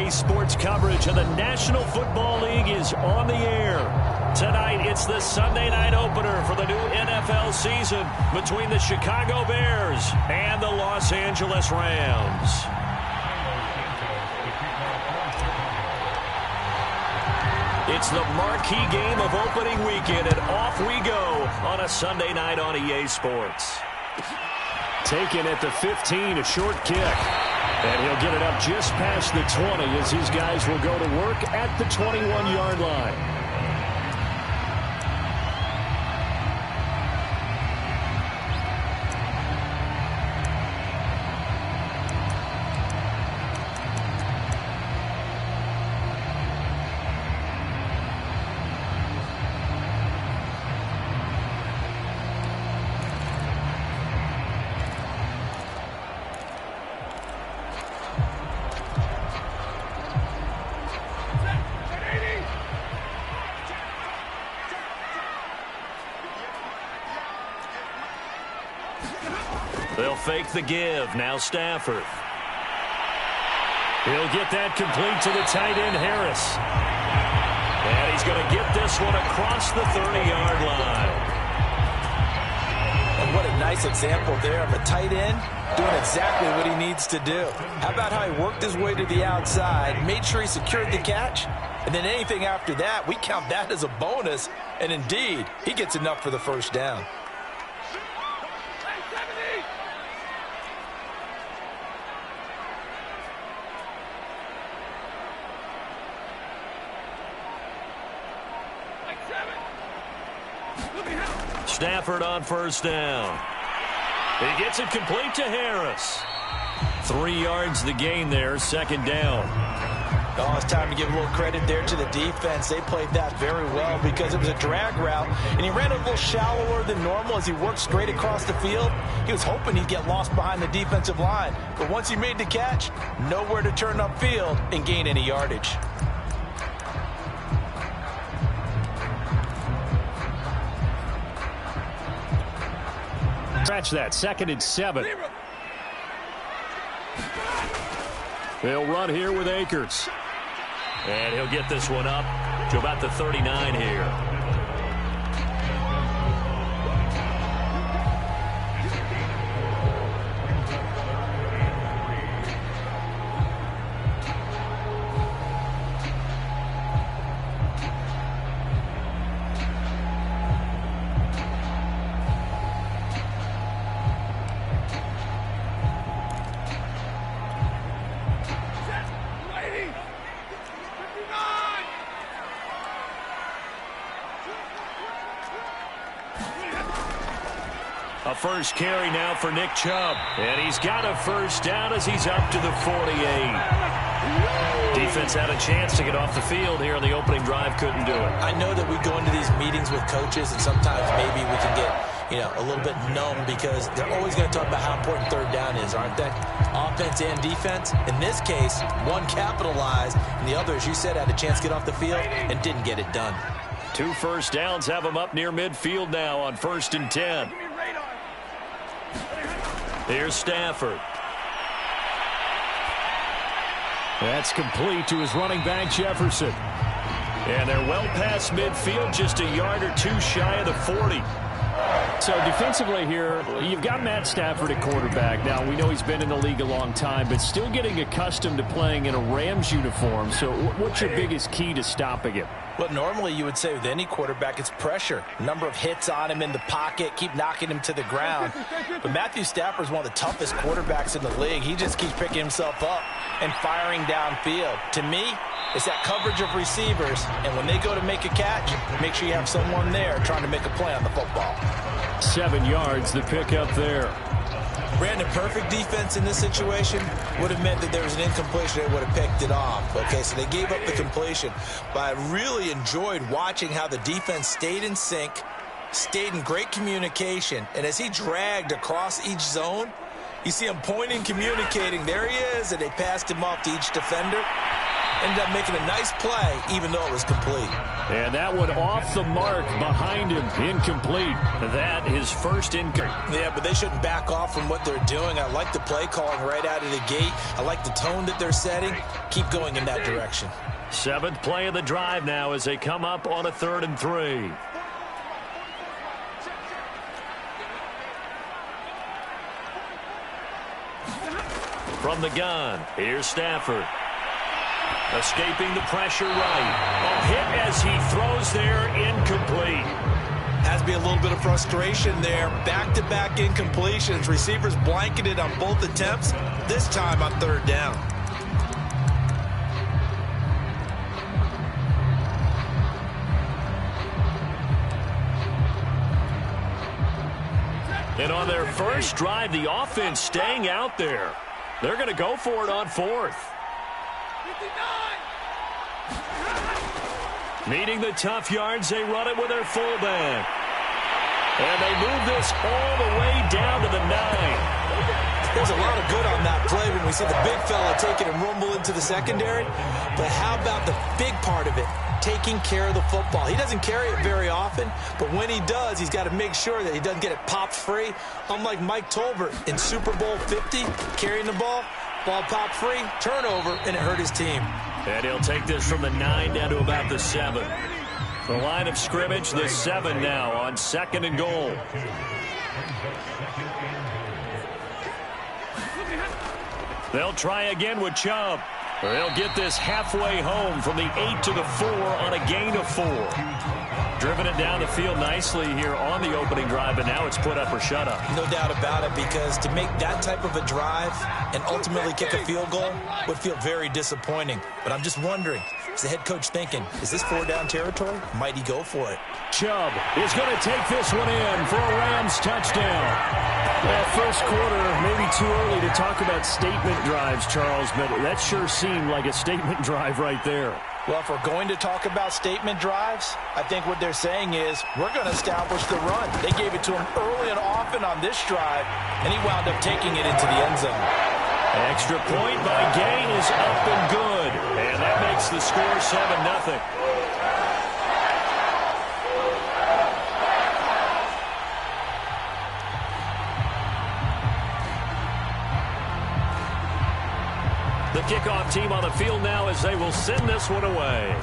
EA Sports coverage of the National Football League is on the air. Tonight, it's the Sunday night opener for the new NFL season between the Chicago Bears and the Los Angeles Rams. It's the marquee game of opening weekend, and off we go on a Sunday night on EA Sports. Taken at the 15, a short kick. And he'll get it up just past the 20 as his guys will go to work at the 21-yard line. They'll fake the give. Now Stafford. He'll get that complete to the tight end, Harris. And he's going to get this one across the 30-yard line. And what a nice example there of a tight end doing exactly what he needs to do. How about how he worked his way to the outside, made sure he secured the catch, and then anything after that, we count that as a bonus. And indeed, he gets enough for the first down. Stafford on first down. He gets it complete to Harris. 3 yards the gain there, second down. Oh, it's time to give a little credit there to the defense. They played that very well because it was a drag route, and he ran a little shallower than normal as he worked straight across the field. He was hoping he'd get lost behind the defensive line, but once he made the catch, nowhere to turn upfield and gain any yardage. Scratch that. 2nd and 7. They'll run here with Akers. And he'll get this one up to about the 39 here. A first carry now for Nick Chubb. And he's got a first down as he's up to the 48. Defense had a chance to get off the field here on the opening drive, couldn't do it. I know that we go into these meetings with coaches, and sometimes maybe we can get, a little bit numb because they're always going to talk about how important third down is, aren't they? Offense and defense. In this case, one capitalized, and the other, as you said, had a chance to get off the field and didn't get it done. 2 first downs have him up near midfield now on 1st and 10. Here's Stafford. That's complete to his running back, Jefferson. And they're well past midfield, just a yard or two shy of the 40. So defensively here, you've got Matt Stafford at quarterback. Now, we know he's been in the league a long time, but still getting accustomed to playing in a Rams uniform. So what's your biggest key to stopping him? Well, normally you would say with any quarterback, it's pressure. Number of hits on him in the pocket, keep knocking him to the ground. But Matthew Stafford is one of the toughest quarterbacks in the league. He just keeps picking himself up and firing downfield. To me, it's that coverage of receivers, and when they go to make a catch, make sure you have someone there trying to make a play on the football. 7 yards, the pickup there. Brandon, perfect defense in this situation would have meant that there was an incompletion. They would have picked it off. Okay, so they gave up the completion. But I really enjoyed watching how the defense stayed in sync, stayed in great communication. And as he dragged across each zone, you see him pointing, communicating. There he is, and they passed him off to each defender. Ended up making a nice play, even though it was complete. And that one off the mark behind him, incomplete. That his first incomplete. Yeah, but they shouldn't back off from what they're doing. I like the play calling right out of the gate. I like the tone that they're setting. Keep going in that direction. 7th play of the drive now as they come up on a 3rd and 3. From the gun, here's Stafford. Escaping the pressure right. A hit as he throws there, incomplete. Has to be a little bit of frustration there. Back-to-back incompletions. Receivers blanketed on both attempts, this time on 3rd down. And on their first drive, the offense staying out there. They're going to go for it on 4th. Needing the tough yards, they run it with their fullback. And they move this all the way down to the 9. There's a lot of good on that play when we see the big fella take it and rumble into the secondary. But how about the big part of it? Taking care of the football. He doesn't carry it very often, but when he does, he's got to make sure that he doesn't get it popped free. Unlike Mike Tolbert in Super Bowl 50, carrying the ball popped free, turnover, and it hurt his team. And he'll take this from the 9 down to about the 7. The line of scrimmage, the 7 now on 2nd and goal. They'll try again with Chubb. They'll get this halfway home from the 8 to the 4 on a gain of 4. Driven it down the field nicely here on the opening drive, but now it's put up or shut up. No doubt about it, because to make that type of a drive and ultimately kick a field goal would feel very disappointing. But I'm just wondering, is the head coach thinking, is this 4-down territory? Might he go for it? Chubb is going to take this one in for a Rams touchdown. Well, first quarter, maybe too early to talk about statement drives, Charles, but that sure seemed like a statement drive right there. Well, if we're going to talk about statement drives, I think what they're saying is we're going to establish the run. They gave it to him early and often on this drive, and he wound up taking it into the end zone. Extra point by Gain is up and good, and that makes the score 7-0. The kickoff team on the field now as they will send this one away.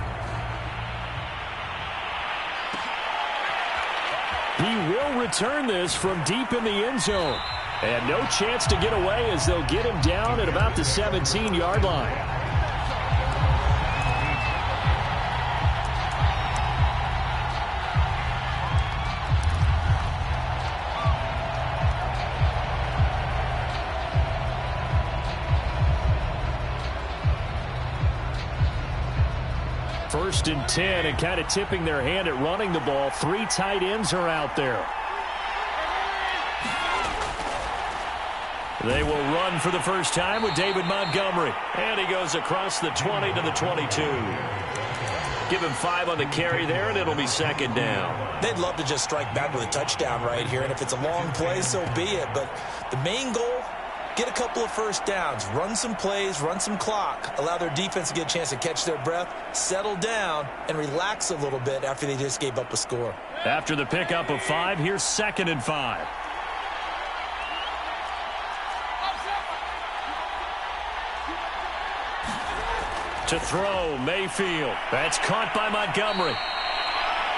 He will return this from deep in the end zone. And no chance to get away as they'll get him down at about the 17-yard line. First and 10, and kind of tipping their hand at running the ball. 3 tight ends are out there. They will run for the first time with David Montgomery. And he goes across the 20 to the 22. Give him 5 on the carry there, and it'll be 2nd down. They'd love to just strike back with a touchdown right here, and if it's a long play, so be it. But the main goal, get a couple of first downs, run some plays, run some clock, allow their defense to get a chance to catch their breath, settle down, and relax a little bit after they just gave up a score. After the pickup of 5, here's 2nd and 5. To throw, Mayfield. That's caught by Montgomery.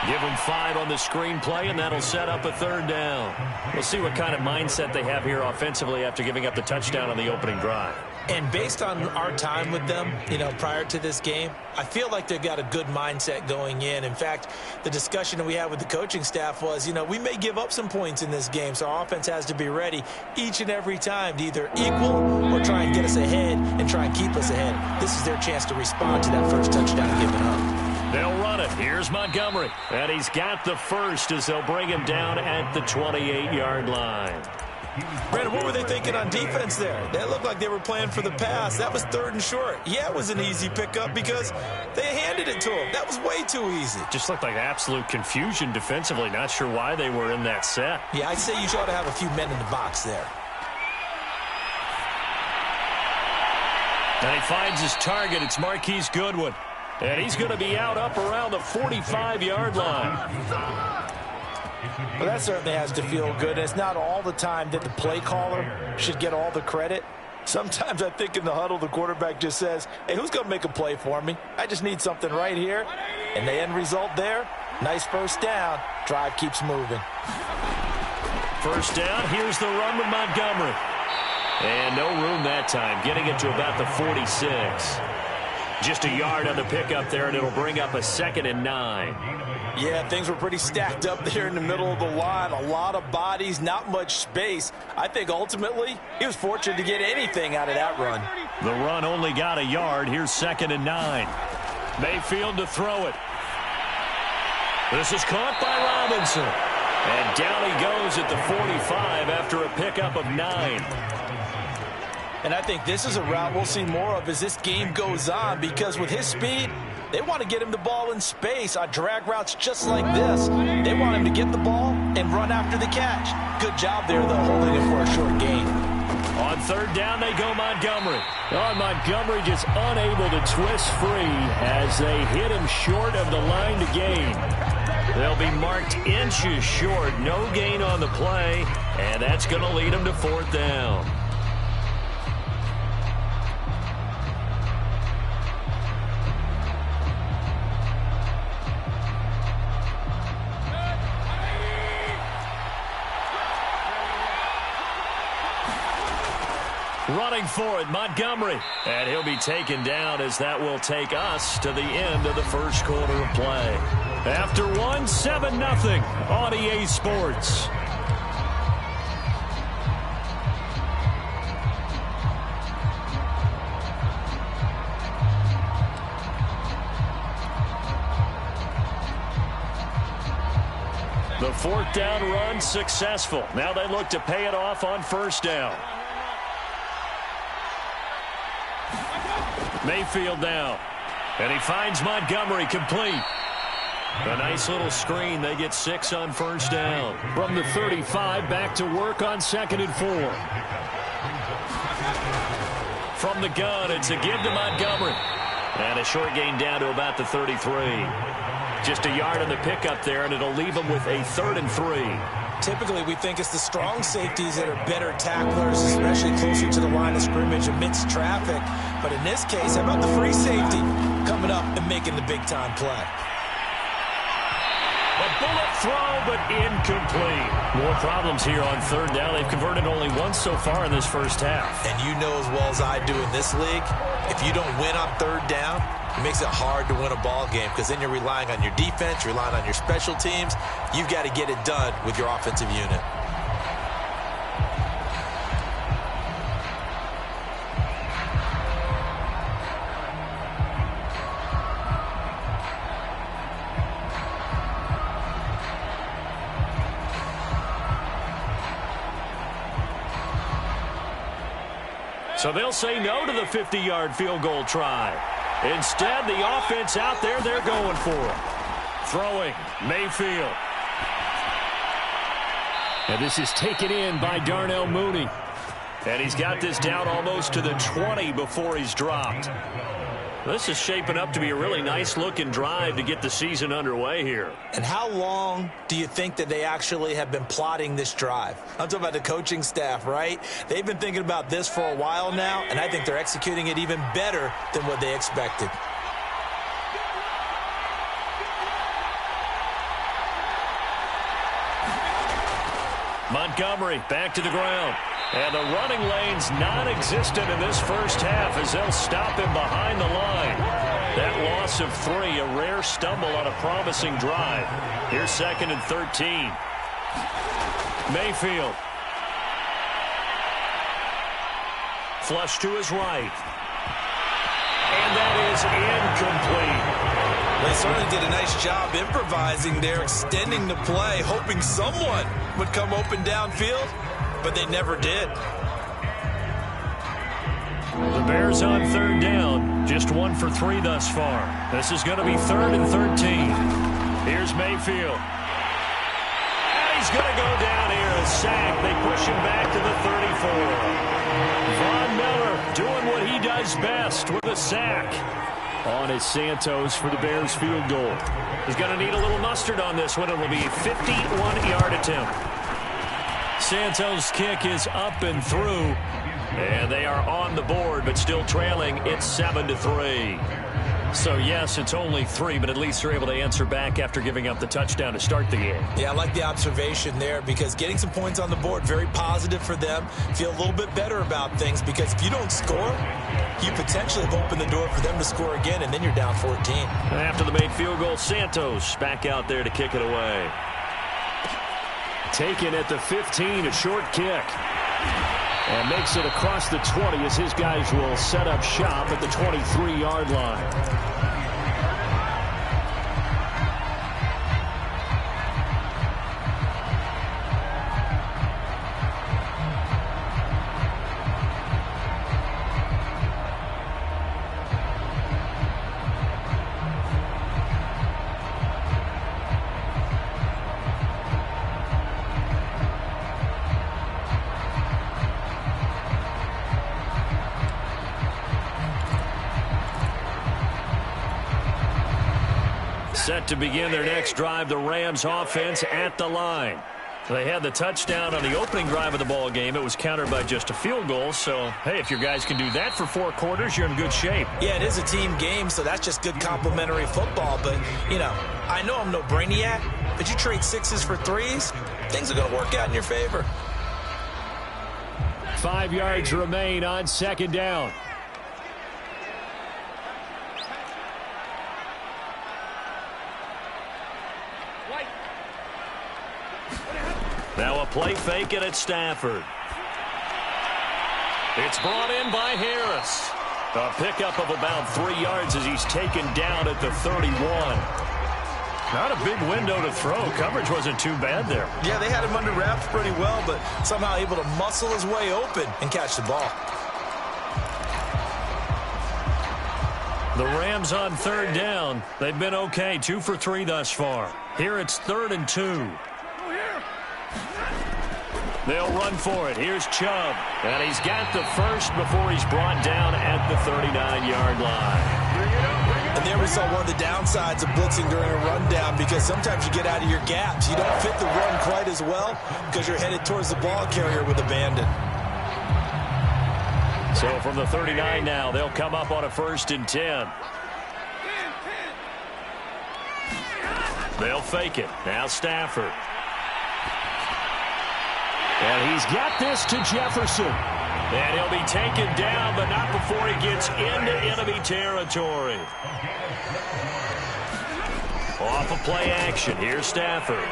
Give them 5 on the screenplay, and that'll set up a 3rd down. We'll see what kind of mindset they have here offensively after giving up the touchdown on the opening drive. And based on our time with them, prior to this game, I feel like they've got a good mindset going in. In fact, the discussion that we had with the coaching staff was, we may give up some points in this game, so our offense has to be ready each and every time to either equal or try and get us ahead and try and keep us ahead. This is their chance to respond to that first touchdown given up. They'll run it. Here's Montgomery. And he's got the first as they'll bring him down at the 28-yard line. Brandon, what were they thinking on defense there? They looked like they were playing for the pass. That was 3rd and short. Yeah, it was an easy pickup because they handed it to him. That was way too easy. Just looked like absolute confusion defensively. Not sure why they were in that set. Yeah, I'd say you ought to have a few men in the box there. And he finds his target. It's Marquise Goodwin. And he's going to be out up around the 45-yard line. Well, that certainly has to feel good. It's not all the time that the play caller should get all the credit. Sometimes I think in the huddle, the quarterback just says, hey, who's going to make a play for me? I just need something right here. And the end result there, nice first down. Drive keeps moving. First down, here's the run with Montgomery. And no room that time, getting it to about the 46. Just a yard on the pickup there, and it'll bring up a 2nd and 9. Yeah, things were pretty stacked up there in the middle of the line. A lot of bodies, not much space. I think ultimately he was fortunate to get anything out of that run. The run only got a yard. Here's 2nd and 9. Mayfield to throw it. This is caught by Robinson. And down he goes at the 45 after a pickup of 9. And I think this is a route we'll see more of as this game goes on, because with his speed, they want to get him the ball in space on drag routes just like this. They want him to get the ball and run after the catch. Good job there, though, holding it for a short gain. On 3rd down, they go Montgomery. Oh, Montgomery just unable to twist free as they hit him short of the line to gain. They'll be marked inches short. No gain on the play, and that's going to lead them to 4th down. Running for it, Montgomery. And he'll be taken down as that will take us to the end of the first quarter of play. After 7-0 on EA Sports. The 4th down run successful. Now they look to pay it off on 1st down. Mayfield down. And he finds Montgomery complete. A nice little screen. They get 6 on 1st down. From the 35, back to work on 2nd and 4. From the gun, it's a give to Montgomery. And a short gain down to about the 33. Just a yard on the pickup there, and it'll leave them with a 3rd and 3. Typically, we think it's the strong safeties that are better tacklers, especially closer to the line of scrimmage amidst traffic. But in this case, how about the free safety coming up and making the big-time play? A bullet throw, but incomplete. More problems here on 3rd down. They've converted only once so far in this first half. And you know as well as I do in this league, if you don't win on 3rd down, it makes it hard to win a ball game, because then you're relying on your defense, you're relying on your special teams. You've got to get it done with your offensive unit. So they'll say no to the 50-yard field goal try. Instead, the offense out there, they're going for it. Throwing, Mayfield. And this is taken in by Darnell Mooney. And he's got this down almost to the 20 before he's dropped. This is shaping up to be a really nice-looking drive to get the season underway here. And how long do you think that they actually have been plotting this drive? I'm talking about the coaching staff, right? They've been thinking about this for a while now, and I think they're executing it even better than what they expected. Montgomery back to the ground. And the running lane's non-existent in this first half as they'll stop him behind the line. That loss of 3, a rare stumble on a promising drive. Here's 2nd and 13. Mayfield. Flush to his right. And that is incomplete. They certainly did a nice job improvising there, extending the play, hoping someone would come open downfield, but they never did. The Bears on 3rd down, just 1 for 3 thus far. This is going to be 3rd and 13. Here's Mayfield. And he's going to go down here, a sack. They push him back to the 34. Von Miller doing what he does does best with a sack. On is Santos for the Bears field goal. He's going to need a little mustard on this one. It will be a 51-yard attempt. Santos' kick is up and through. And they are on the board, but still trailing. It's 7-3. So, yes, it's only 3, but at least they're able to answer back after giving up the touchdown to start the game. Yeah, I like the observation there because getting some points on the board, very positive for them. Feel a little bit better about things because if you don't score, you potentially have opened the door for them to score again, and then you're down 14. After the made field goal, Santos back out there to kick it away. Taken at the 15, a short kick. And makes it across the 20 as his guys will set up shop at the 23-yard line. Set to begin their next drive, the Rams offense at the line. They had the touchdown on the opening drive of the ball game. It was countered by just a field goal. So, hey, if your guys can do that for 4 quarters, you're in good shape. Yeah, it is a team game, so that's just good complimentary football. But, you know, I know I'm no brainiac, but you trade 6s for 3s, things are going to work out in your favor. 5 yards remain on second down. Now a play fake it at Stafford. It's brought in by Harris. A pickup of about 3 yards as he's taken down at the 31. Not a big window to throw. Coverage wasn't too bad there. Yeah, they had him under wraps pretty well, but somehow able to muscle his way open and catch the ball. The Rams on third down. They've been okay, 2 for 3 thus far. Here it's 3rd and 2. They'll run for it. Here's Chubb. And he's got the first before he's brought down at the 39-yard line. And there we saw one of the downsides of blitzing during a rundown because sometimes you get out of your gaps. You don't fit the run quite as well because you're headed towards the ball carrier with abandon. So from the 39 now, they'll come up on a 1st and 10. They'll fake it. Now Stafford. And he's got this to Jefferson. And he'll be taken down, but not before he gets into enemy territory. Off of play action. Here's Stafford.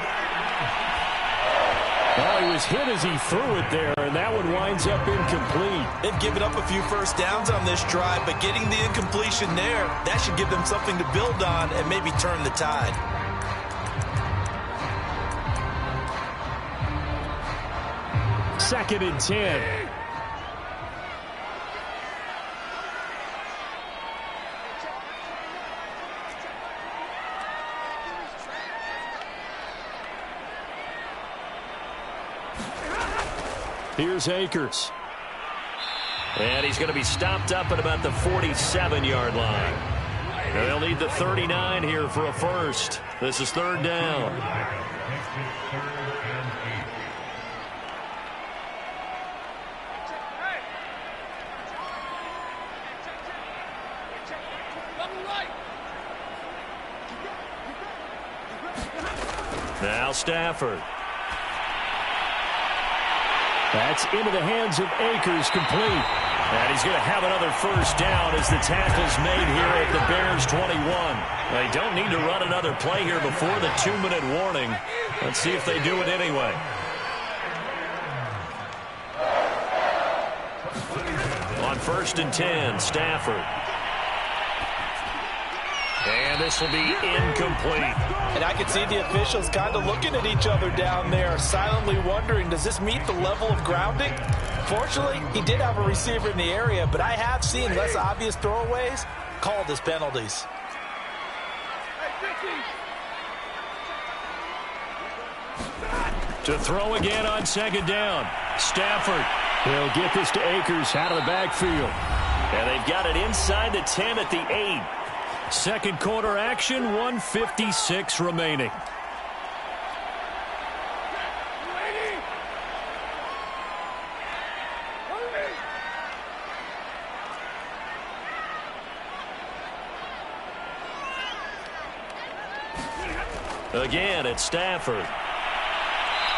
Well, he was hit as he threw it there, and that one winds up incomplete. They've given up a few first downs on this drive, but getting the incompletion there, that should give them something to build on and maybe turn the tide. Second and 10. Here's Akers. And he's going to be stopped up at about the 47-yard line. Now they'll need the 39 here for a first. This is 3rd down. Now Stafford. That's into the hands of Akers, complete. And he's going to have another first down as the tackle's made here at the Bears 21. They don't need to run another play here before the 2-minute warning. Let's see if they do it anyway. On 1st and 10, Stafford. And this will be incomplete. And I can see the officials kind of looking at each other down there, silently wondering, does this meet the level of grounding? Fortunately, he did have a receiver in the area, but I have seen less obvious throwaways called as penalties. To throw again on 2nd down. Stafford. He'll get this to Akers out of the backfield. And they've got it inside the 10 at the 8. Second quarter action, 1:56 remaining. Again, it's Stafford.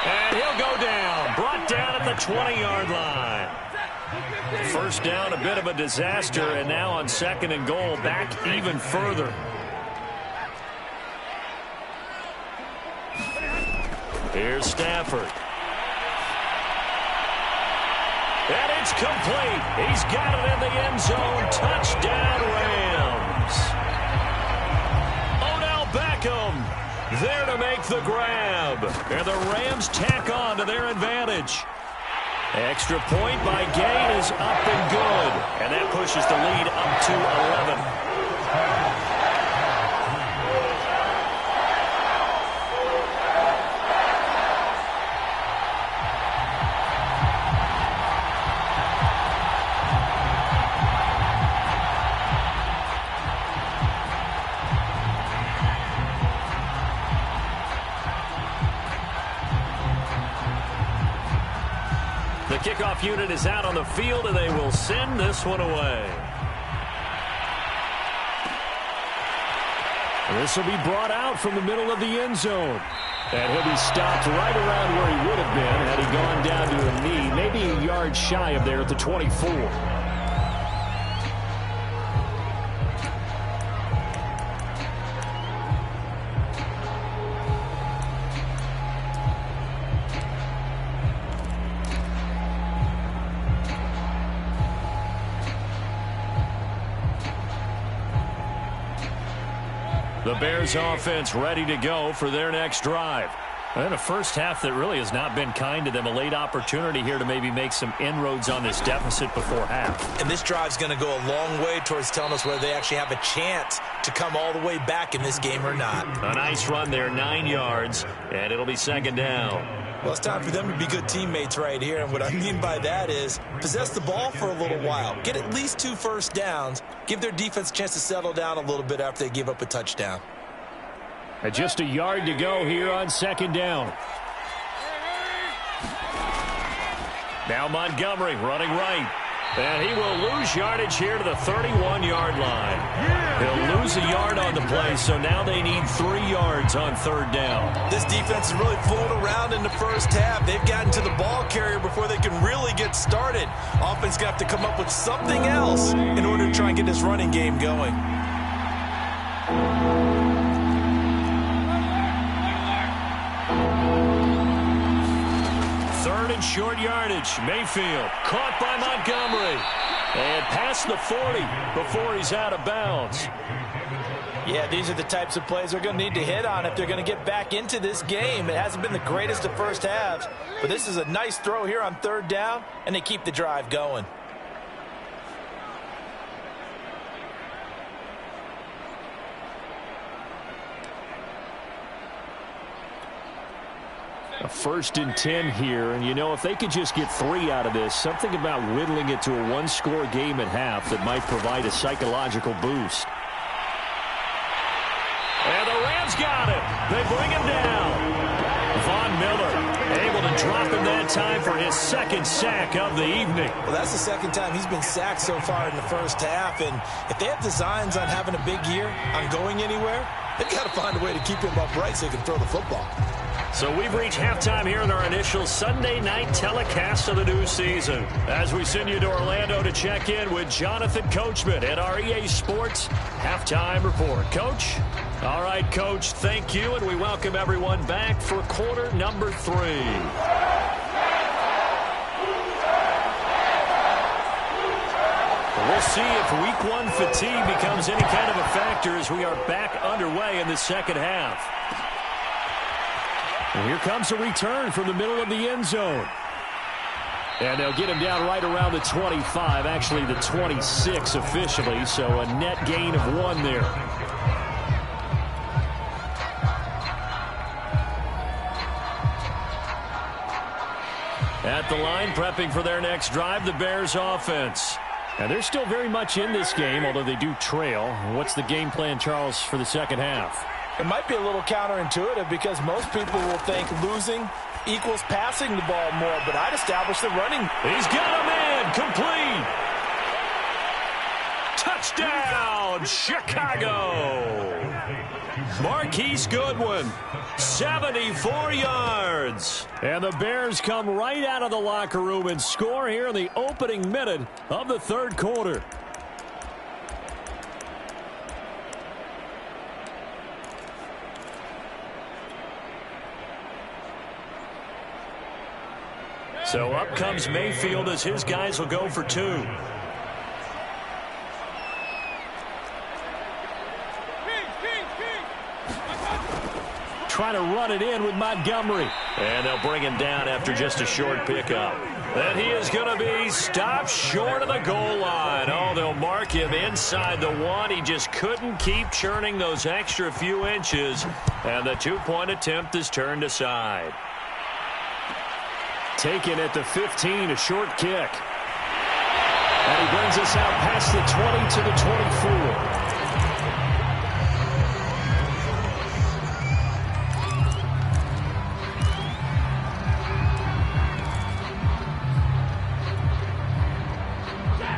And he'll go down. Brought down at the 20-yard line. First down, a bit of a disaster, and now on second and goal, back even further. Here's Stafford. And it's complete. He's got it in the end zone. Touchdown, Rams. Odell Beckham there to make the grab. And the Rams tack on to their advantage. Extra point by Gay is up and good. And that pushes the lead up to 11. The kickoff unit is out on the field, and they will send this one away. This will be brought out from the middle of the end zone. And he'll be stopped right around where he would have been had he gone down to a knee, maybe a yard shy of there at the 24. The Bears offense ready to go for their next drive. And a first half that really has not been kind to them. A late opportunity here to maybe make some inroads on this deficit before half. And this drive's going to go a long way towards telling us whether they actually have a chance to come all the way back in this game or not. A nice run there, 9 yards, and it'll be second down. Well, it's time for them to be good teammates right here. And what I mean by that is possess the ball for a little while. Get at least 2 first downs. Give their defense a chance to settle down a little bit after they give up a touchdown. And just a yard to go here on second down. Now Montgomery running right. And he will lose yardage here to the 31-yard line. He'll lose a yard on the play, so now they need 3 yards on third down. This defense is really fooling around in the first half. They've gotten to the ball carrier before they can really get started. Offense got to come up with something else in order to try and get this running game going. Third and short yardage. Mayfield caught by Montgomery. And past the 40 before he's out of bounds. Yeah, these are the types of plays they're going to need to hit on if they're going to get back into this game. It hasn't been the greatest of first halves, but this is a nice throw here on third down, and they keep the drive going. A 1st and 10 here, and you know, if they could just get 3 out of this, something about whittling it to a 1-score game at half that might provide a psychological boost. And the Rams got it. They bring him down. Von Miller able to drop him that time for his 2nd sack of the evening. Well, that's the 2nd time he's been sacked so far in the first half, and if they have designs on having a big year, on going anywhere, they've got to find a way to keep him upright so he can throw the football. So we've reached halftime here in our initial Sunday night telecast of the new season. As we send you to Orlando to check in with Jonathan Coachman at our EA Sports Halftime Report. Coach? All right, Coach, thank you, and we welcome everyone back for quarter number 3. We'll see if week 1 fatigue becomes any kind of a factor as we are back underway in the second half. And here comes a return from the middle of the end zone. And they'll get him down right around the 25, actually the 26 officially, so a net gain of 1 there. At the line, prepping for their next drive, the Bears offense. And they're still very much in this game, although they do trail. What's the game plan, Charles, for the second half? It might be a little counterintuitive because most people will think losing equals passing the ball more, but I'd establish the running. He's got a man, complete. Touchdown, Chicago. Marquise Goodwin, 74 yards. And the Bears come right out of the locker room and score here in the opening minute of the third quarter. So up comes Mayfield as his guys will go for two. Trying to run it in with Montgomery. And they'll bring him down after just a short pickup. And he is going to be stopped short of the goal line. Oh, they'll mark him inside the one. He just couldn't keep churning those extra few inches. And the two-point attempt is turned aside. Taken at the 15, a short kick. And he brings us out past the 20 to the 24.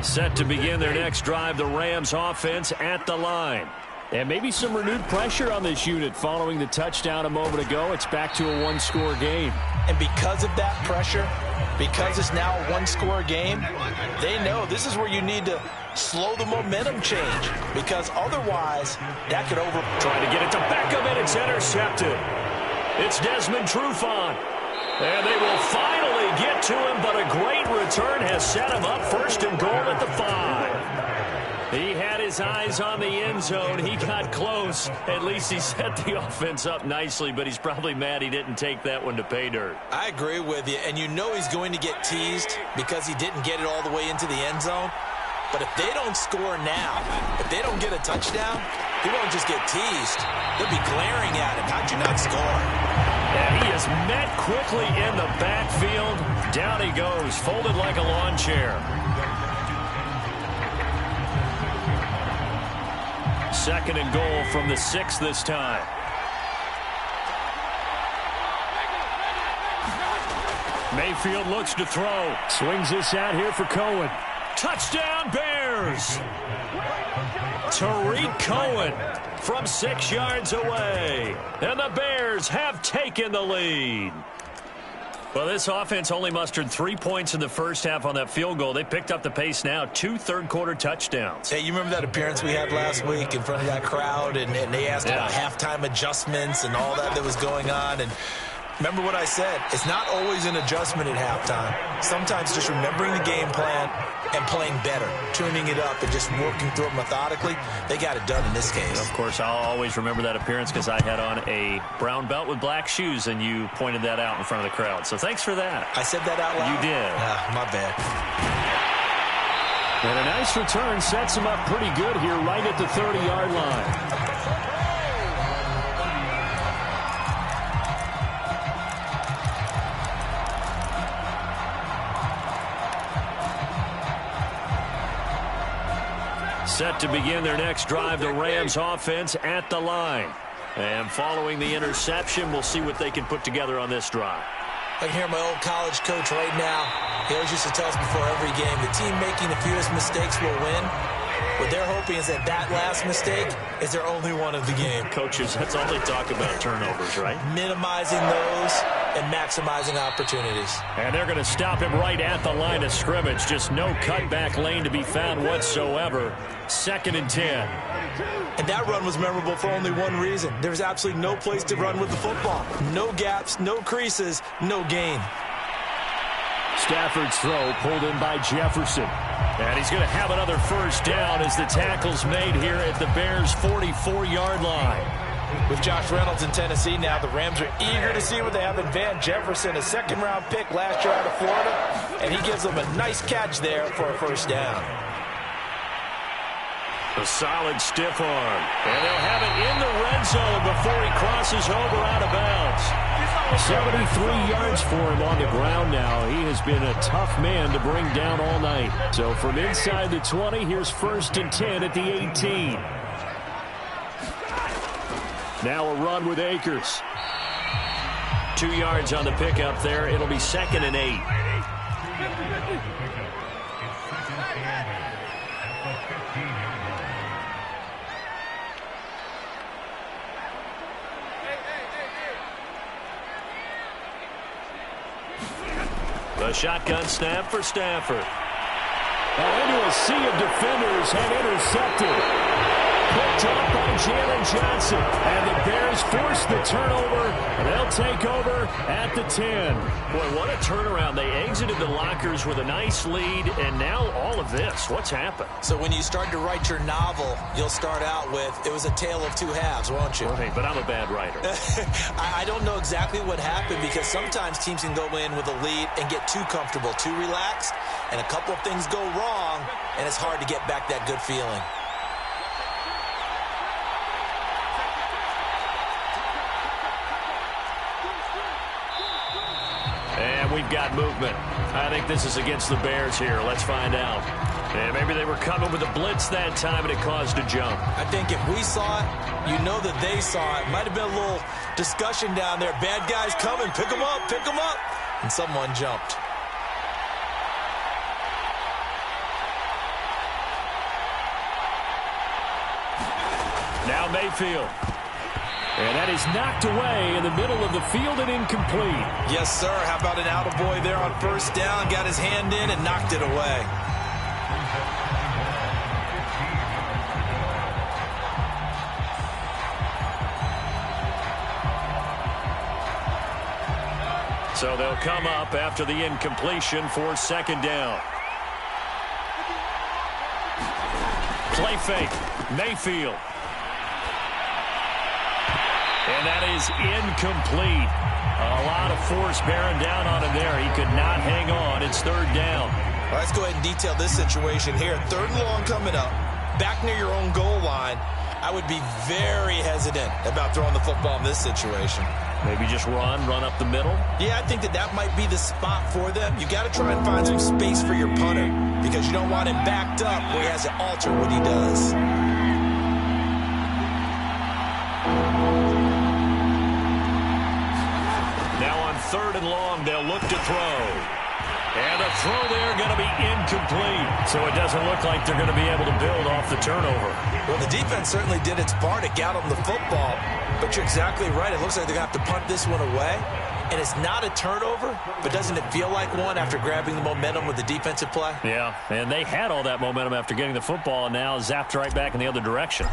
Set to begin their next drive, the Rams offense at the line. And maybe some renewed pressure on this unit following the touchdown a moment ago. It's back to a one-score game. And because of that pressure, because it's now a one-score game, they know this is where you need to slow the momentum change, because otherwise that could over. Trying to get it to Beckham, and it's intercepted. It's Desmond Trufant. And they will finally get to him, but a great return has set him up first and goal at the 5. He had his eyes on the end zone. He got close. At least he set the offense up nicely, but he's probably mad he didn't take that one to pay dirt. I agree with you, and you know he's going to get teased because he didn't get it all the way into the end zone. But if they don't score now, if they don't get a touchdown, he won't just get teased. They'll be glaring at him. How'd you not score? And he is met quickly in the backfield. Down he goes, folded like a lawn chair. Second and goal from the 6 this time. Mayfield looks to throw. Swings this out here for Cohen. Touchdown, Bears! Tariq Cohen from 6 yards away. And the Bears have taken the lead. Well, this offense only mustered 3 points in the first half on that field goal. They picked up the pace now. 2 third-quarter touchdowns. Hey, you remember that appearance we had last week in front of that crowd, and they asked about halftime adjustments and all that was going on, and remember what I said. It's not always an adjustment at halftime. Sometimes just remembering the game plan and playing better, tuning it up and just working through it methodically. They got it done in this case. Of course, I'll always remember that appearance because I had on a brown belt with black shoes, and you pointed that out in front of the crowd. So thanks for that. I said that out loud? You did. My bad. And a nice return sets him up pretty good here right at the 30-yard line. Set to begin their next drive, the Rams offense at the line. And following the interception, we'll see what they can put together on this drive. I can hear my old college coach right now. He always used to tell us before every game, the team making the fewest mistakes will win. What they're hoping is that last mistake is their only one of the game. Coaches, that's all they talk about, turnovers, right? Minimizing those and maximizing opportunities. And they're going to stop him right at the line of scrimmage. Just no cutback lane to be found whatsoever. 2nd and 10. And that run was memorable for only one reason. There was absolutely no place to run with the football. No gaps, no creases, no gain. Stafford's throw pulled in by Jefferson. And he's going to have another first down as the tackle's made here at the Bears' 44-yard line. With Josh Reynolds in Tennessee now, the Rams are eager to see what they have in Van Jefferson, a second-round pick last year out of Florida, and he gives them a nice catch there for a first down. A solid stiff arm. And they'll have it in the red zone before he crosses over out of bounds. 73 yards for him on the ground now. He has been a tough man to bring down all night. So from inside the 20, here's 1st and 10 at the 18. Now a run with Akers. 2 yards on the pickup there. It'll be 2nd and 8. A shotgun snap for Stafford. Into a sea of defenders and intercepted. Picked up by Jalen Johnson. And the Bears force the turnover. They'll take over at the 10. Boy, what a turnaround. They exited the lockers with a nice lead, and now all of this. What's happened? So when you start to write your novel, you'll start out with, it was a tale of two halves, won't you? Right, but I'm a bad writer. I don't know exactly what happened, because sometimes teams can go in with a lead and get too comfortable, too relaxed, and a couple of things go wrong, and it's hard to get back that good feeling. And we've got movement. I think this is against the Bears here. Let's find out. And maybe they were coming with a blitz that time, and it caused a jump. I think if we saw it, you know that they saw it. Might have been a little discussion down there. Bad guys coming. Pick them up. Pick them up. And someone jumped. Now Mayfield. And that is knocked away in the middle of the field and incomplete. Yes, sir. How about an attaboy there on 1st down? Got his hand in and knocked it away. So they'll come up after the incompletion for 2nd down. Play fake. Mayfield. And that is incomplete. A lot of force bearing down on him there. He could not hang on. It's 3rd down. Well, let's go ahead and detail this situation here. 3rd and long coming up. Back near your own goal line. I would be very hesitant about throwing the football in this situation. Maybe just run up the middle? Yeah, I think that might be the spot for them. You got to try and find some space for your punter, because you don't want him backed up where he has to alter what he does. Now on 3rd and long, they'll look to throw. And a throw there going to be incomplete. So it doesn't look like they're going to be able to build off the turnover. Well, the defense certainly did its part to get them the football. But you're exactly right. It looks like they're going to have to punt this one away. And it's not a turnover, but doesn't it feel like one after grabbing the momentum with the defensive play? Yeah, and they had all that momentum after getting the football, and now zapped right back in the other direction.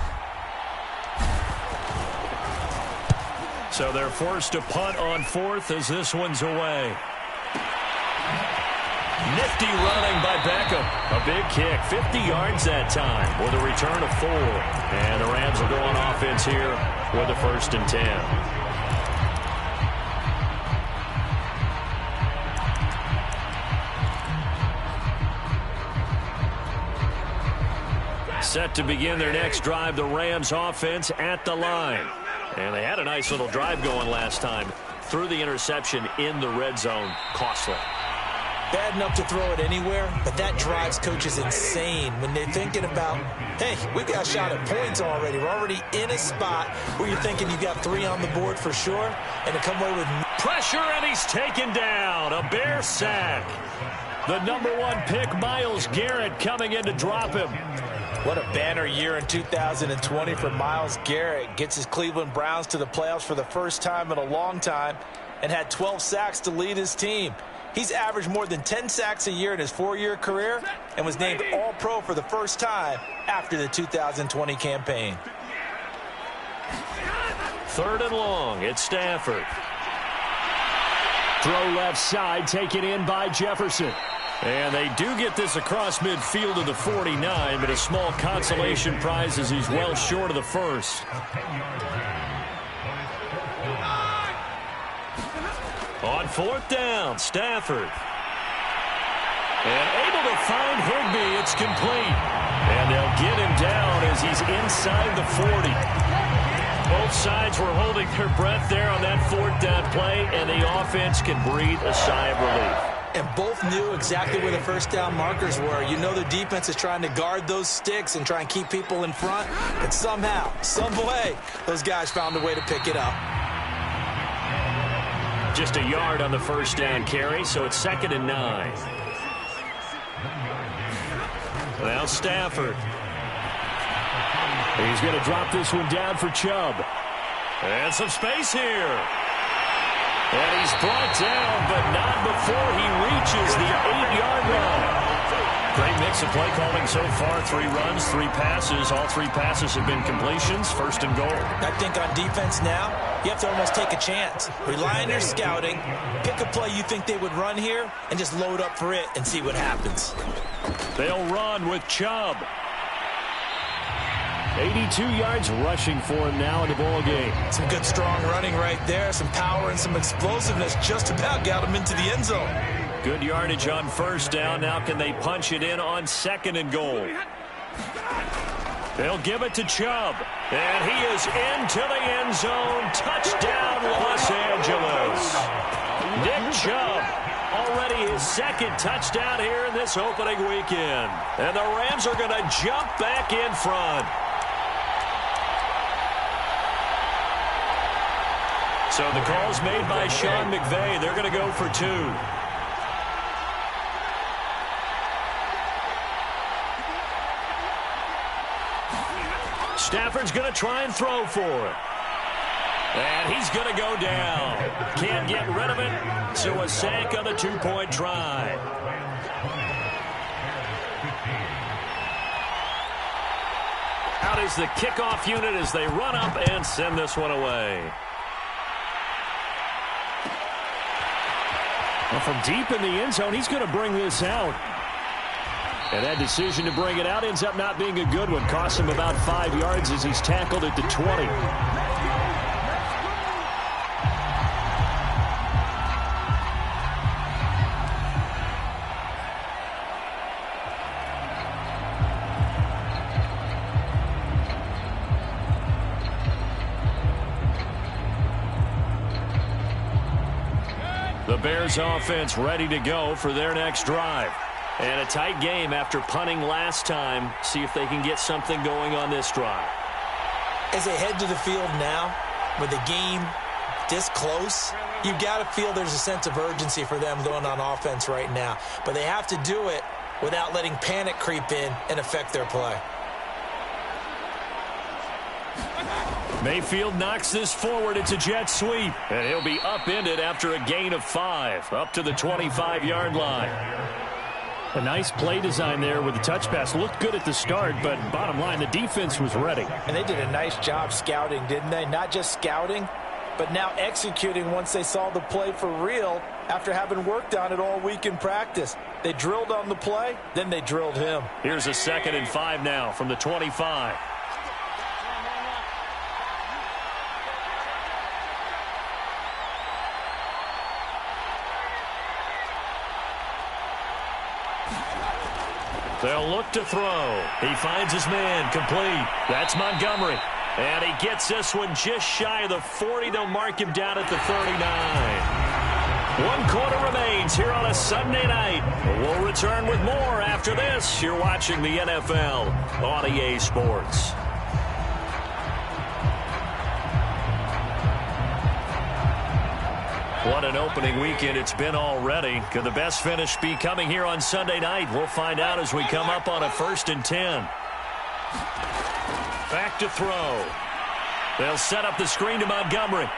So they're forced to punt on 4th as this one's away. Nifty running by Beckham. A big kick, 50 yards that time with a return of 4. And the Rams will go on offense here with a 1st and 10. Set to begin their next drive, the Rams offense at the line. And they had a nice little drive going last time. Threw the interception in the red zone. Costly. Bad enough to throw it anywhere, but that drives coaches insane when they're thinking about, hey, we've got a shot at points already. We're already in a spot where you're thinking you got 3 on the board for sure, and to come away with pressure, and he's taken down. A Bear sack. The #1 pick, Myles Garrett, coming in to drop him. What a banner year in 2020 for Myles Garrett. Gets his Cleveland Browns to the playoffs for the first time in a long time and had 12 sacks to lead his team. He's averaged more than 10 sacks a year in his 4-year career and was named All-Pro for the first time after the 2020 campaign. 3rd and long. It's Stafford. Throw left side, taken in by Jefferson. And they do get this across midfield to the 49, but a small consolation prize as he's well short of the 1st. On 4th down, Stafford. And able to find Higbee. It's complete. And they'll get him down as he's inside the 40. Both sides were holding their breath there on that fourth down play, and the offense can breathe a sigh of relief. And both knew exactly where the first down markers were. You know the defense is trying to guard those sticks and try and keep people in front. But somehow, some way, those guys found a way to pick it up. Just a yard on the first down carry, so it's 2nd and 9. Now Stafford. He's going to drop this one down for Chubb. And some space here. And he's brought down, but not before he reaches the 8-yard line. Great mix of play calling so far. 3 runs, 3 passes. All 3 passes have been completions. 1st and goal. I think on defense now, you have to almost take a chance. Rely on your scouting. Pick a play you think they would run here, and just load up for it and see what happens. They'll run with Chubb. 82 yards rushing for him now in the ball game. Some good, strong running right there. Some power and some explosiveness just about got him into the end zone. Good yardage on first down. Now can they punch it in on 2nd and goal? They'll give it to Chubb. And he is into the end zone. Touchdown, Los Angeles. Nick Chubb. Already his 2nd touchdown here in this opening weekend. And the Rams are going to jump back in front. So the call's made by Sean McVay. They're going to go for 2. Stafford's going to try and throw for it. And he's going to go down. Can't get rid of it, so a sack on the 2-point try. Out is the kickoff unit as they run up and send this one away. Well, from deep in the end zone, he's going to bring this out. And that decision to bring it out ends up not being a good one. Costs him about 5 yards as he's tackled at the 20. The Bears offense ready to go for their next drive. And a tight game after punting last time. See if they can get something going on this drive. As they head to the field now, with the game this close, you've got to feel there's a sense of urgency for them going on offense right now. But they have to do it without letting panic creep in and affect their play. Mayfield knocks this forward. It's a jet sweep. And he'll be upended after a gain of 5. Up to the 25-yard line. A nice play design there with the touch pass. Looked good at the start, but bottom line, the defense was ready. And they did a nice job scouting, didn't they? Not just scouting, but now executing once they saw the play for real after having worked on it all week in practice. They drilled on the play, then they drilled him. Here's a 2nd and 5 now from the 25. They'll look to throw. He finds his man complete. That's Montgomery. And he gets this one just shy of the 40. They'll mark him down at the 39. 1 quarter remains here on a Sunday night. We'll return with more after this. You're watching the NFL on EA Sports. What an opening weekend it's been already. Could the best finish be coming here on Sunday night? We'll find out as we come up on a 1st and 10. Back to throw. They'll set up the screen to Montgomery.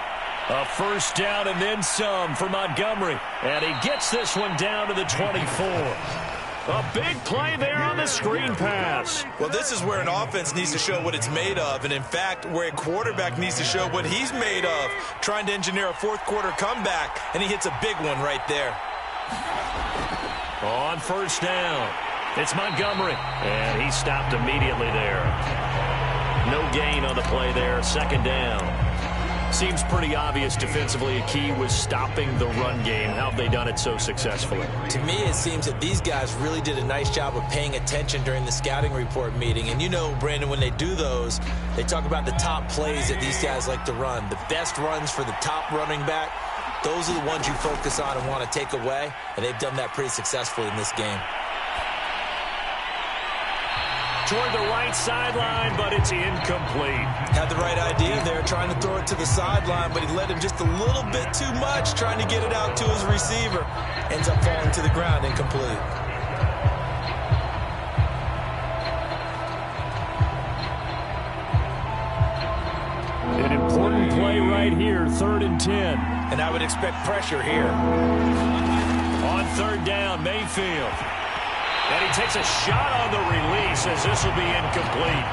A first down and then some for Montgomery. And he gets this one down to the 24. A big play there on the screen pass. Well, this is where an offense needs to show what it's made of. And, in fact, where a quarterback needs to show what he's made of. Trying to engineer a 4th quarter comeback, and he hits a big one right there. On first down, it's Montgomery. And he stopped immediately there. No gain on the play there, 2nd down. Seems pretty obvious defensively a key was stopping the run game. How have they done it so successfully? To me, it seems that these guys really did a nice job of paying attention during the scouting report meeting. And you know, Brandon, when they do those, they talk about the top plays that these guys like to run. The best runs for the top running back, those are the ones you focus on and want to take away. And they've done that pretty successfully in this game. Toward the right sideline, but it's incomplete. Had the right idea there, trying to throw it to the sideline, but he led him just a little bit too much, trying to get it out to his receiver. Ends up falling to the ground, incomplete. An important play right here, 3rd and 10. And I would expect pressure here. On 3rd down, Mayfield. And he takes a shot on the release as this will be incomplete.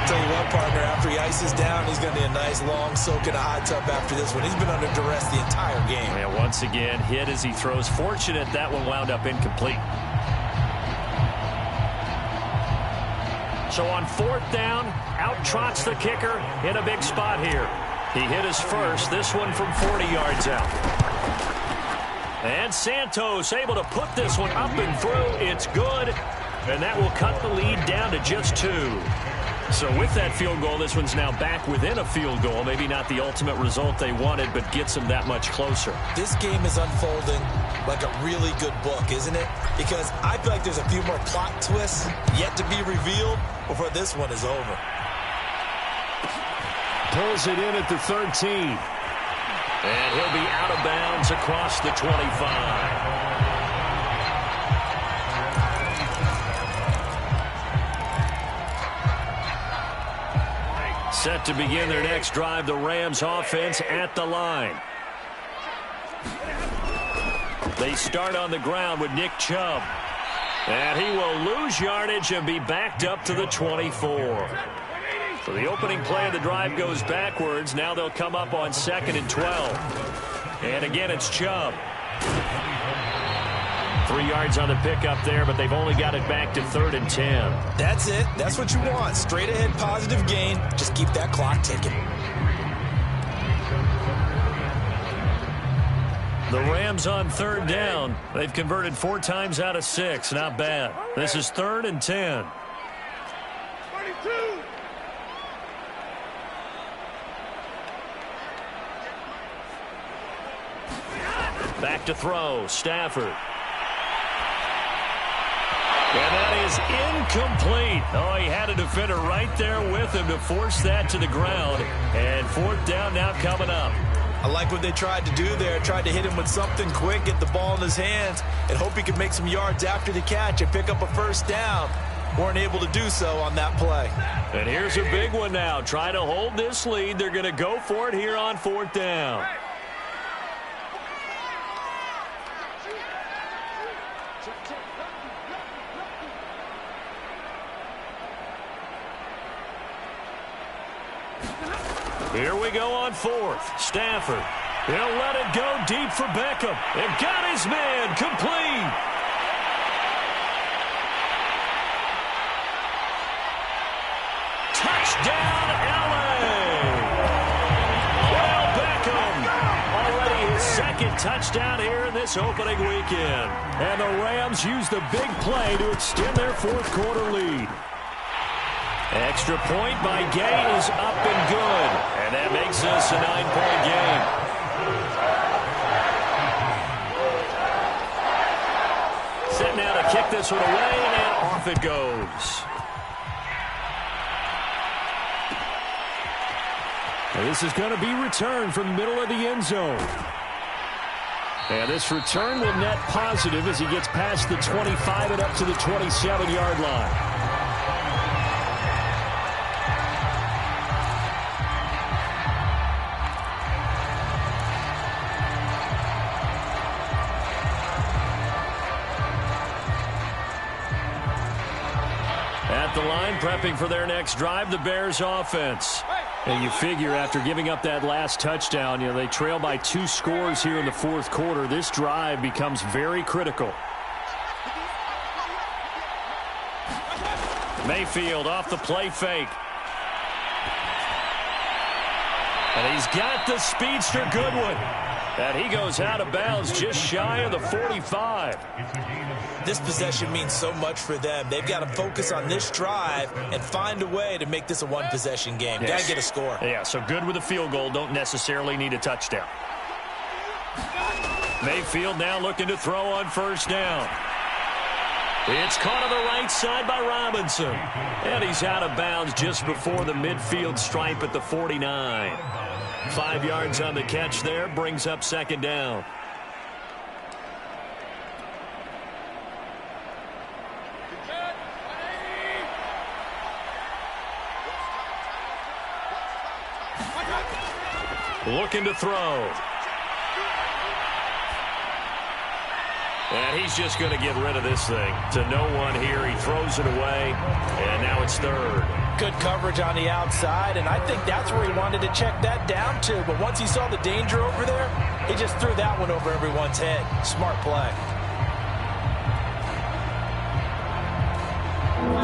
Tell you what, partner, after he ices down, he's going to be a nice long soak in a hot tub after this one. He's been under duress the entire game. And once again, hit as he throws. Fortunate that one wound up incomplete. So on 4th down, out trots the kicker in a big spot here. He hit his first, this one from 40 yards out. And Santos able to put this one up and through. It's good. And that will cut the lead down to just 2. So with that field goal, this one's now back within a field goal. Maybe not the ultimate result they wanted, but gets them that much closer. This game is unfolding like a really good book, isn't it? Because I feel like there's a few more plot twists yet to be revealed before this one is over. Pulls it in at the 13. And he'll be out of bounds across the 25. Set to begin their next drive, the Rams offense at the line. They start on the ground with Nick Chubb. And he will lose yardage and be backed up to the 24. So the opening play of the drive goes backwards. Now they'll come up on 2nd and 12. And again, it's Chubb. 3 yards on the pickup there, but they've only got it back to 3rd and 10. That's it. That's what you want. Straight ahead positive gain. Just keep that clock ticking. The Rams on 3rd down. They've converted 4 times out of 6. Not bad. This is 3rd and 10. Back to throw, Stafford. And that is incomplete. Oh, he had a defender right there with him to force that to the ground. And 4th down now coming up. I like what they tried to do there. Tried to hit him with something quick, get the ball in his hands, and hope he could make some yards after the catch and pick up a 1st down. Weren't able to do so on that play. And here's a big one now. Trying to hold this lead. They're going to go for it here on 4th down. Here we go on 4th. Stafford. He'll let it go deep for Beckham. And got his man complete. Touchdown, L.A. Well, Beckham already his 2nd touchdown here in this opening weekend. And the Rams use the big play to extend their 4th quarter lead. Extra point by Gay is up and good. And that makes this a 9-point game. Set now to kick this one away, and off it goes. And this is going to be returned from the middle of the end zone. And this return will net positive as he gets past the 25 and up to the 27-yard line. At the line, prepping for their next drive, the Bears offense. And you figure after giving up that last touchdown, they trail by 2 scores here in the 4th quarter. This drive becomes very critical. Mayfield off the play fake. And he's got the speedster Goodwin. And he goes out of bounds just shy of the 45. This possession means so much for them. They've got to focus on this drive and find a way to make this a one-possession game. Yes. Got to get a score. Yeah, so good with a field goal. Don't necessarily need a touchdown. Mayfield now looking to throw on first down. It's caught on the right side by Robinson. And he's out of bounds just before the midfield stripe at the 49. 5 yards on the catch there, brings up second down. Looking to throw. And he's just going to get rid of this thing. To no one here. He throws it away. And now it's third. Good coverage on the outside, and I think that's where he wanted to check that down to. But once he saw the danger over there, he just threw that one over everyone's head. Smart play.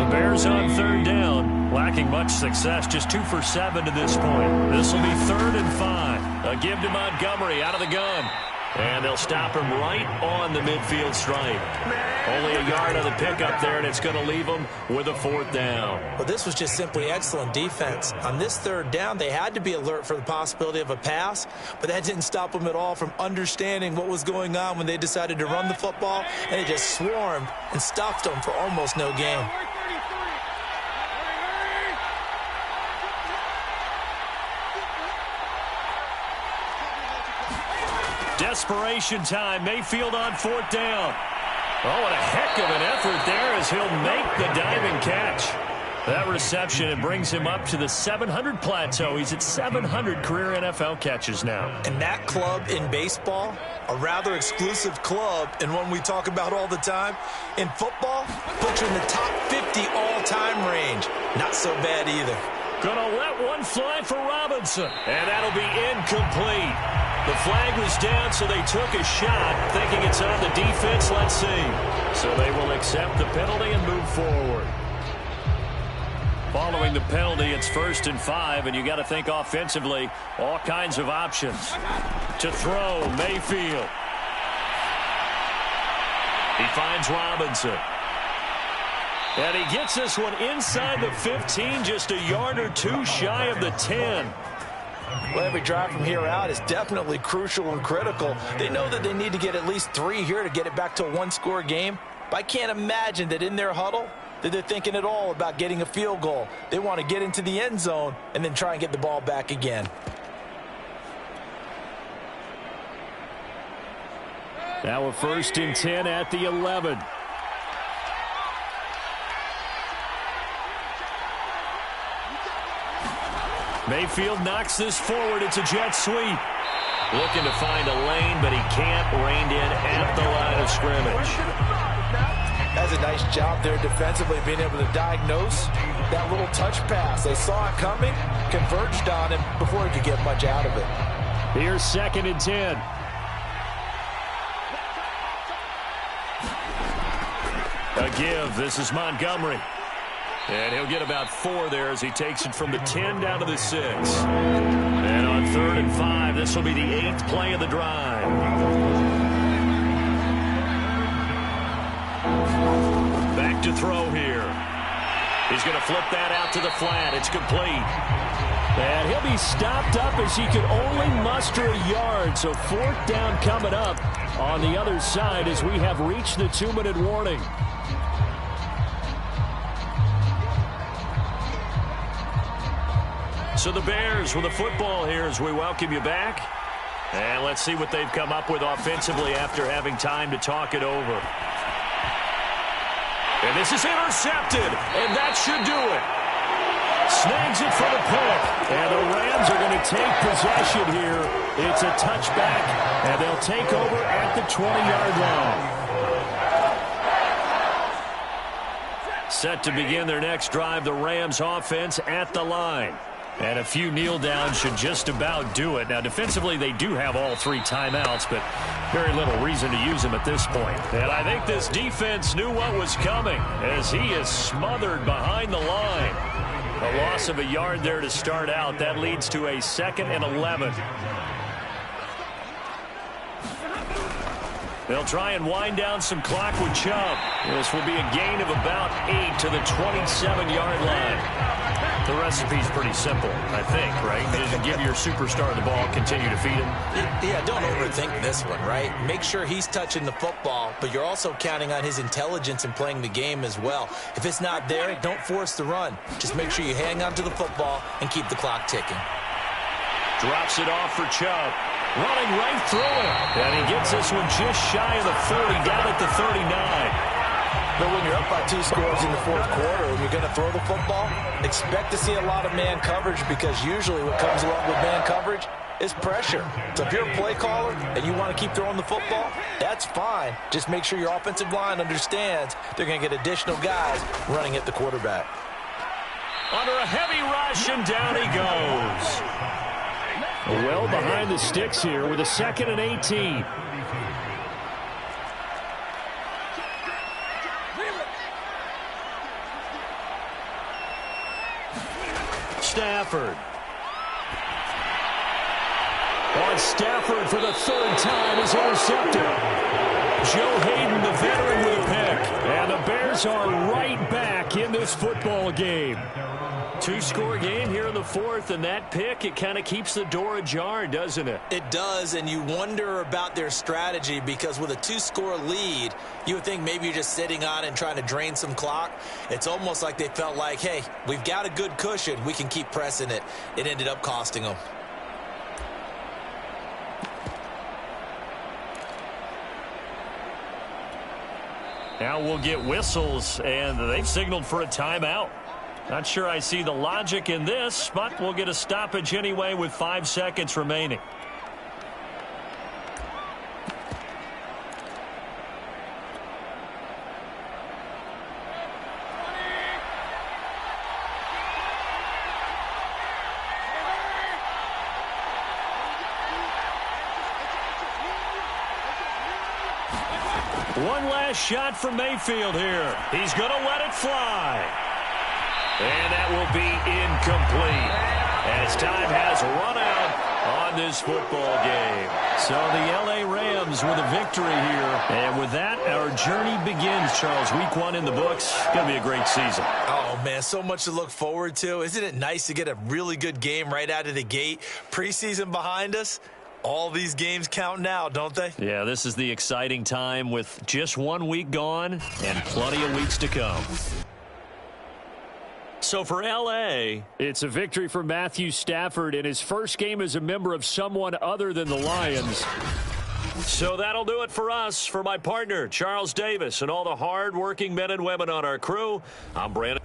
The Bears on third down. Lacking much success. Just 2 for 7 to this point. This will be 3rd and 5. A give to Montgomery out of the gun. And they'll stop him right on the midfield stripe. Only a yard on the pickup there, and it's going to leave him with a 4th down. Well, this was just simply excellent defense. On this 3rd down, they had to be alert for the possibility of a pass, but that didn't stop them at all from understanding what was going on when they decided to run the football, and they just swarmed and stopped them for almost no gain. Desperation time. Mayfield on 4th down. Oh, what a heck of an effort there as he'll make the diving catch. That reception, it brings him up to the 700 plateau. He's at 700 career NFL catches now. And that club in baseball, a rather exclusive club and one we talk about all the time. In football, puts you in the top 50 all-time range. Not so bad either. Gonna let one fly for Robinson. And that'll be incomplete. The flag was down, so they took a shot, thinking it's on the defense. Let's see. So they will accept the penalty and move forward. Following the penalty, it's 1st and 5, and you got to think offensively, all kinds of options. To throw, Mayfield. He finds Robinson. And he gets this one inside the 15, just a yard or 2 shy of the 10. Well, every drive from here out is definitely crucial and critical. They know that they need to get at least 3 here to get it back to a one-score game. But I can't imagine that in their huddle that they're thinking at all about getting a field goal. They want to get into the end zone and then try and get the ball back again. Now a 1st and 10 at the 11. Mayfield knocks this forward. It's a jet sweep. Looking to find a lane, but he can't. Reined in at the line of scrimmage. That's a nice job there defensively, being able to diagnose that little touch pass. They saw it coming, converged on him before he could get much out of it. Here's 2nd and 10. A give. This is Montgomery. And he'll get about 4 there as he takes it from the 10 down to the 6. And on 3rd and 5, this will be the 8th play of the drive. Back to throw here. He's going to flip that out to the flat. It's complete. And he'll be stopped up as he could only muster a yard. So 4th down coming up on the other side as we have reached the 2-minute warning. So the Bears with the football here as we welcome you back. And let's see what they've come up with offensively after having time to talk it over. And this is intercepted, and that should do it. Snags it for the pick, and the Rams are going to take possession here. It's a touchback, and they'll take over at the 20-yard line. Set to begin their next drive, the Rams offense at the line. And a few kneel downs should just about do it. Now, defensively, they do have all 3 timeouts, but very little reason to use them at this point. And I think this defense knew what was coming as he is smothered behind the line. A loss of a yard there to start out. That leads to a 2nd and 11. They'll try and wind down some clock with Chubb. This will be a gain of about 8 to the 27-yard line. The recipe's pretty simple, I think, right? Just give your superstar the ball, continue to feed him. Yeah, don't overthink this one, right? Make sure he's touching the football, but you're also counting on his intelligence in playing the game as well. If it's not there, don't force the run. Just make sure you hang on to the football and keep the clock ticking. Drops it off for Chubb. Running right through it. And he gets this one just shy of the 40, down at the 39. But when you're up by 2 scores in the 4th quarter and you're going to throw the football, expect to see a lot of man coverage, because usually what comes along with man coverage is pressure. So if you're a play caller and you want to keep throwing the football, that's fine. Just make sure your offensive line understands they're going to get additional guys running at the quarterback. Under a heavy rush, and down he goes. Well behind the sticks here with a 2nd and 18. Stafford. On Stafford for the 3rd time is intercepted. Joe Hayden, the veteran, with a pick. And the Bears are right back in this football game. 2-score game here in the 4th, and that pick, it kind of keeps the door ajar, doesn't it? It does, and you wonder about their strategy, because with a 2-score lead, you would think maybe you're just sitting on it and trying to drain some clock. It's almost like they felt like, hey, we've got a good cushion. We can keep pressing it. It ended up costing them. Now we'll get whistles, and they've signaled for a timeout. Not sure I see the logic in this, but we'll get a stoppage anyway with 5 seconds remaining. One last shot from Mayfield here. He's going to let it fly. And that will be incomplete, as time has run out on this football game. So the L.A. Rams with a victory here. And with that, our journey begins, Charles. Week 1 in the books. Going to be a great season. Oh, man, so much to look forward to. Isn't it nice to get a really good game right out of the gate? Preseason behind us. All these games count now, don't they? Yeah, this is the exciting time with just 1 week gone and plenty of weeks to come. So for L.A., it's a victory for Matthew Stafford in his first game as a member of someone other than the Lions. So that'll do it for us. For my partner, Charles Davis, and all the hard-working men and women on our crew, I'm Brandon.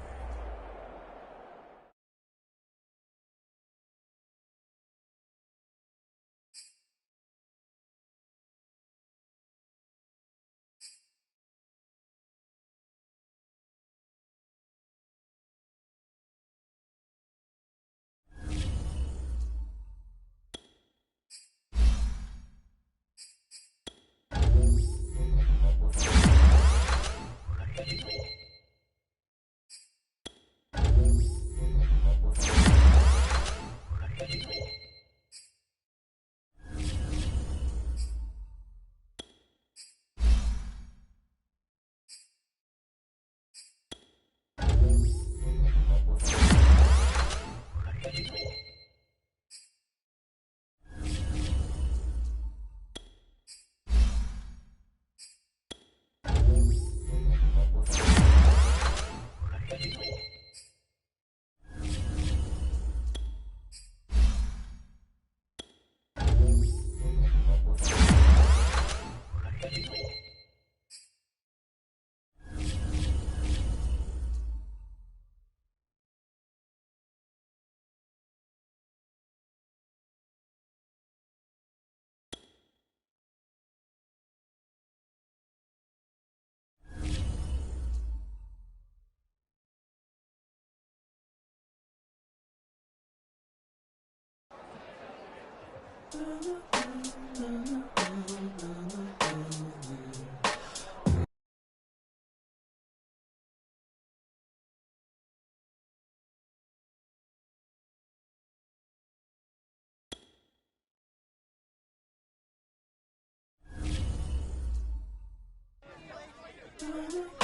it.